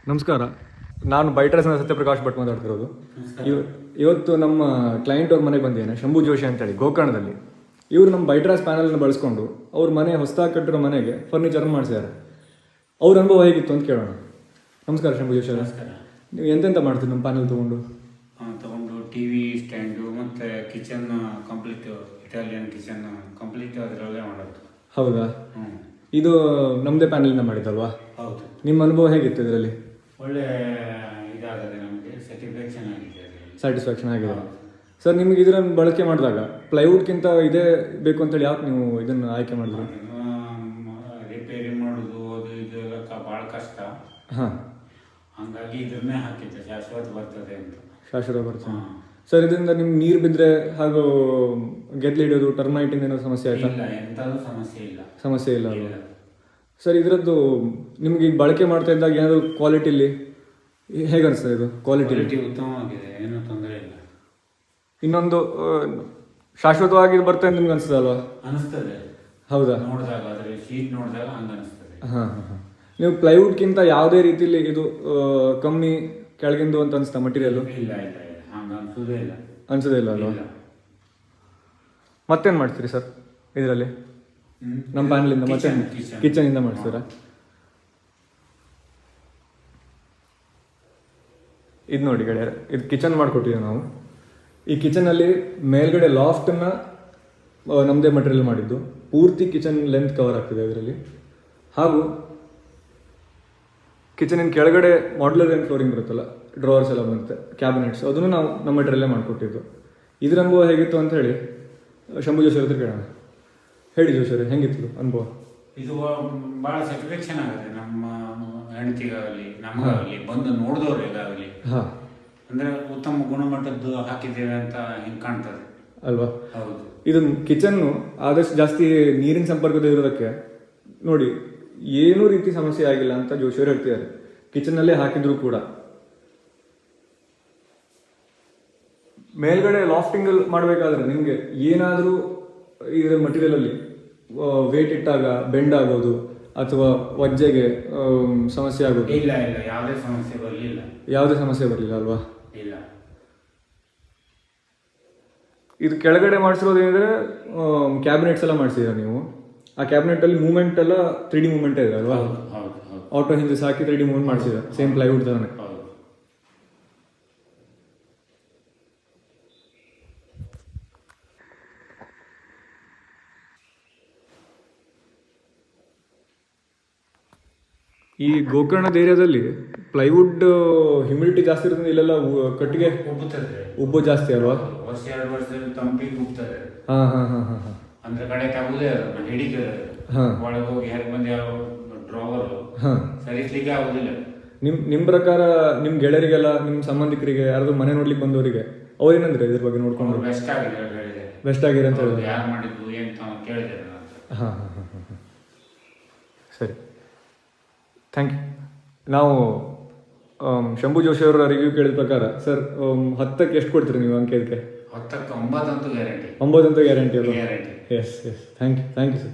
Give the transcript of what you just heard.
ನಮಸ್ಕಾರ. ನಾನು ಬೈಟ್ರಸ್ನ ಸತ್ಯಪ್ರಕಾಶ್ ಭಟ್ ಮಾತಾಡ್ತಿರೋದು. ಇವತ್ತು ನಮ್ಮ ಕ್ಲೈಂಟ್ ಅವ್ರ ಮನೆಗೆ ಬಂದಿದ್ದೇನೆ, ಶಂಭು ಜೋಶಿ ಅಂತೇಳಿ, ಗೋಕರ್ಣದಲ್ಲಿ. ಇವರು ನಮ್ಮ ಬೈಟ್ರಾಸ್ ಪ್ಯಾನಲ್ನ ಬಳಸ್ಕೊಂಡು ಅವ್ರ ಮನೆ ಹೊಸದಾಗಿ ಕಟ್ಟಿರೋ ಮನೆಗೆ ಫರ್ನಿಚರ್ ಮಾಡಿಸಿದ್ದಾರೆ. ಅವ್ರ ಅನುಭವ ಹೇಗಿತ್ತು ಅಂತ ಕೇಳೋಣ. ನಮಸ್ಕಾರ ಶಂಭು ಜೋಶಿ ಅವರೇ. ನೀವು ಎಂತೆಂತ ಮಾಡ್ತೀರಿ ನಮ್ಮ ಪ್ಯಾನಲ್ ತೊಗೊಂಡು? ಟಿವಿ ಸ್ಟ್ಯಾಂಡು ಮತ್ತು kitchen complete, Italian kitchen complete ಅದರಲ್ಲೇ ಮಾಡೋದು. ಹೌದಾ? ಇದು ನಮ್ಮದೇ ಪ್ಯಾನಲಿಂದ ಮಾಡಿದ್ದಲ್ವಾ? ಹೌದು. ನಿಮ್ಮ ಅನುಭವ ಹೇಗಿತ್ತು ಇದರಲ್ಲಿ? ಒಳ್ಳೆ ಇದಾಗಿದೆ, ನಮಗೆ ಸ್ಯಾಟಿಸ್ಫ್ಯಾಕ್ಷನ್ ಆಗಿದೆ. ಸರ್, ನಿಮ್ಗೆ ಇದನ್ನು ಬಳಕೆ ಮಾಡಿದಾಗ ಪ್ಲೈವುಡ್ಗಿಂತ ಇದೇ ಬೇಕು ಅಂತೇಳಿ ಯಾಕೆ ನೀವು ಇದನ್ನು ಆಯ್ಕೆ ಮಾಡಿದ್ರಿ? ರಿಪೇರಿ ಮಾಡೋದು ಅದು ಇದೆಲ್ಲ ಭಾಳ ಕಷ್ಟ. ಹಾಂ, ಹಂಗಾಗಿ ಇದನ್ನೇ ಹಾಕಿದ್ದೆ, ಶಾಶ್ವತ ಬರ್ತದೆ ಅಂತ. ಶಾಶ್ವತ ಬರ್ತದೆ. ಸರ್, ಇದರಿಂದ ನಿಮ್ಗೆ ನೀರು ಬಿದ್ದರೆ ಹಾಗೂ ಗೆದ್ಲು ಹಿಡಿಯೋದು, ಟರ್ಮೈಟಿಂದ ಏನೋ ಸಮಸ್ಯೆ ಆಯ್ತಾ? ಇಲ್ಲ, ಎಂಥದ್ದು ಸಮಸ್ಯೆ ಇಲ್ಲ ಅಲ್ವಾ? ಸರ್, ಇದರದ್ದು ನಿಮ್ಗೆ ಈಗ ಬಳಕೆ ಮಾಡ್ತಾ ಇದ್ದಾಗ ಏನಾದರೂ ಕ್ವಾಲಿಟಿಲಿ ಹೇಗೆ ಅನಿಸ್ತದೆ? ಇದು ಕ್ವಾಲಿಟಿ ಉತ್ತಮವಾಗಿದೆ, ಏನೂ ತೊಂದರೆ ಇಲ್ಲ. ಇನ್ನೊಂದು ಶಾಶ್ವತವಾಗಿ ಬರ್ತದೆ ಅಂತ ನಿಮ್ಗೆ ಅನಿಸ್ತದೆ ಅಲ್ವಾ? ಅನಿಸ್ತದೆ. ಹೌದಾ? ನೋಡಿದಾಗ ಅದರ ಶೀಟ್ ನೋಡಿದಾಗ ಹಂಗೆ ಅನಿಸ್ತದೆ. ಹಾಂ ಹಾಂ ಹಾಂ. ನೀವು ಪ್ಲೈವುಡ್ಗಿಂತ ಯಾವುದೇ ರೀತಿಲಿ ಇದು ಕಮ್ಮಿ ಕೆಳಗಿಂದು ಅಂತ ಅನಿಸ್ತಾ ಮಟೀರಿಯಲ್ಲು? ಇಲ್ಲ ಇಲ್ಲ ಇಲ್ಲ, ಹಂಗೆ ಅನಿಸೋದೇ ಇಲ್ಲ. ಅನಿಸೋದೇ ಇಲ್ಲ ಅಲ್ವಾ? ಮತ್ತೇನು ಮಾಡ್ತೀರಿ ಸರ್ ಇದರಲ್ಲಿ? ನಮ್ಮ ಪ್ಯಾನಲಿಂದ ಮತ್ತೆ ಕಿಚನಿಂದ ಮಾಡ್ತೀರಾ? ಇದು ನೋಡಿ ಗೆಳೆಯರೆ, ಇದು ಕಿಚನ್ ಮಾಡಿಕೊಟ್ಟಿದ್ದೀವಿ ನಾವು. ಈ ಕಿಚನಲ್ಲಿ ಮೇಲ್ಗಡೆ ಲಾಫ್ಟನ್ನು ನಮ್ಮದೇ ಮಟೀರಿಯಲ್ ಮಾಡಿದ್ದು, ಪೂರ್ತಿ ಕಿಚನ್ ಲೆಂತ್ ಕವರ್ ಆಗ್ತಿದೆ ಇದರಲ್ಲಿ. ಹಾಗೂ ಕಿಚನಿನ ಕೆಳಗಡೆ ಮಾಡ್ಯುಲರ್ ಏನು ಫ್ಲೋರಿಂಗ್ ಬರುತ್ತಲ್ಲ, ಡ್ರಾವರ್ಸ್ ಎಲ್ಲ ಬರುತ್ತೆ, ಕ್ಯಾಬಿನೆಟ್ಸ್, ಅದನ್ನು ನಾವು ನಮ್ಮ ಮಟೀರಿಯಲ್ಲೇ ಮಾಡಿಕೊಟ್ಟಿದ್ದು. ಇದರ ಅನುಭವ ಹೇಗಿತ್ತು ಅಂತ ಹೇಳಿ ಶಂಭು ಜೋಶಿ ಹತ್ರ ಕೇಳೋಣ. ಹೇಳಿ ಜೋಶಿ ಅವರೇ, ಹೆಂಗಿತ್ತು ಅನುಭವ? ಇದು ಭಾಳ ಸ್ಯಾಟಿಸ್ಫ್ಯಾಕ್ಷನ್ ಆಗುತ್ತೆ ನಮ್ಮ ಹೆಂಡತಿಗಾಗಲಿ, ನಮಗಾಗಲಿ, ಬಂದು ನೋಡಿದವ್ರಿಗಾಗಲಿ. ಹಾಂ, ಅಂದರೆ ಉತ್ತಮ ಗುಣಮಟ್ಟದ್ದು ಹಾಕಿದ್ದೇವೆ ಅಂತ ಹಿಂಗೆ ಕಾಣ್ತದೆ ಅಲ್ವಾ? ಹೌದು. ಇದು ಕಿಚನ್ನು ಆದಷ್ಟು ಜಾಸ್ತಿ ನೀರಿನ ಸಂಪರ್ಕದ ಇರೋದಕ್ಕೆ ನೋಡಿ ಏನೂ ರೀತಿ ಸಮಸ್ಯೆ ಆಗಿಲ್ಲ ಅಂತ ಜೋಶಿಯವರು ಹೇಳ್ತಿದ್ದಾರೆ. ಕಿಚನ್ನಲ್ಲೇ ಹಾಕಿದ್ರು ಕೂಡ ಮೇಲ್ಗಡೆ ಲಾಫ್ಟಿಂಗ್ ಮಾಡಬೇಕಾದ್ರೆ ನಿಮಗೆ ಏನಾದರೂ ಇದರ ಮಟೀರಿಯಲಲ್ಲಿ ವೇಟ್ ಇಟ್ಟಾಗ ಬೆಂಡ್ ಆಗೋದು ಅಥವಾ ವಜ್ಜೆಗೆ ಸಮಸ್ಯೆ ಆಗೋದು? ಇಲ್ಲ ಇಲ್ಲ, ಯಾವುದೇ ಸಮಸ್ಯೆ ಬರಲಿಲ್ಲ. ಯಾವುದೇ ಸಮಸ್ಯೆ ಬರಲಿಲ್ಲ ಅಲ್ವಾ? ಇಲ್ಲ. ಇದು ಕೆಳಗಡೆ ಮಾಡಿಸಿರೋದು ಏನಂದರೆ ಕ್ಯಾಬಿನೆಟ್ಸ್ ಎಲ್ಲ ಮಾಡಿಸಿದ್ದೀರಾ ನೀವು. ಆ ಕ್ಯಾಬಿನೆಟಲ್ಲಿ ಮೂವ್ಮೆಂಟ್ ಎಲ್ಲ 3D ಮೂವ್ಮೆಂಟೇ ಇದೆ ಅಲ್ವಾ? ಆಟೋ ಹಿಂದೆ ಹಾಕಿ 3D ಮೂವ್ಮೆಂಟ್ ಮಾಡಿಸಿದ, ಸೇಮ್ ಪ್ಲೈವುಡ್ ಥರನೇ. ಈ ಗೋಕರ್ಣದ ಏರಿಯಾದಲ್ಲಿ ಪ್ಲೈವುಡ್ ಹ್ಯುಮಿಡಿಟಿ ಜಾಸ್ತಿ ಇರೋದ್ರಿಂದ ಇಲ್ಲೆಲ್ಲ ಕಟ್ಟಿಗೆ ಉಬ್ಬು ಜಾಸ್ತಿ ಅಲ್ವಾ? ವರ್ಷ 2 ವರ್ಷದಲ್ಲಿ ತಂಪಿಗೆ ಉಬ್ತದೆ. ಹಾಂ ಹಾಂ ಹಾಂ ಹಾಂ ಹಾಂ. ಅಂದ್ರೆ ಕಡೆ ತಗುದೇ ಹಿಡಿಕೆ ಒಳಗೆ ಹೋಗಿ ಹೇಗೆ ಬಂದು ಯಾವ ಡ್ರಾವರ್ ಸರಿಸ್ಲಿಕ್ಕೆ ಆಗುದಿಲ್ಲ. ನಿಮ್ಮ ಪ್ರಕಾರ ನಿಮ್ಮ ಗೆಳೆಯರಿಗೆಲ್ಲ, ನಿಮ್ಮ ಸಂಬಂಧಿಕರಿಗೆ, ಯಾರಾದ್ರೂ ಮನೆ ನೋಡ್ಲಿಕ್ಕೆ ಬಂದವರಿಗೆ ಅವ್ರೇನಂದ್ರೆ ಇದ್ರ ಬಗ್ಗೆ ನೋಡ್ಕೊಂಡು ಬೆಸ್ಟ್ ಆಗಿದೆ ಹೇಳಿದೆ. ಬೆಸ್ಟ್ ಆಗಿದೆ ಅಂತ ಹೇಳಿದ್ರೆ ಯಾರು ಮಾಡಿದ್ದು ಏನು ಕೇಳಿದೆ. ಹಾಂ ಹಾಂ ಹಾಂ ಹಾಂ ಹಾಂ. ಸರಿ, ಥ್ಯಾಂಕ್ ಯು. ನಾವು ಶಂಭು ಜೋಶಿ ಅವರ ರಿವ್ಯೂ ಕೇಳಿದ ಪ್ರಕಾರ ಸರ್ 10ಕ್ಕೆ ಎಷ್ಟು ಕೊಡ್ತೀರಿ ನೀವು ಅಂಕೆ? ಇದಕ್ಕೆ 10ಕ್ಕೆ 9 ಅಂತೂ ಗ್ಯಾರಂಟಿ. 9 ಅಂತೂ ಗ್ಯಾರಂಟಿ ಅಲ್ವಾ? Guarantee. Yes yes, thank you sir.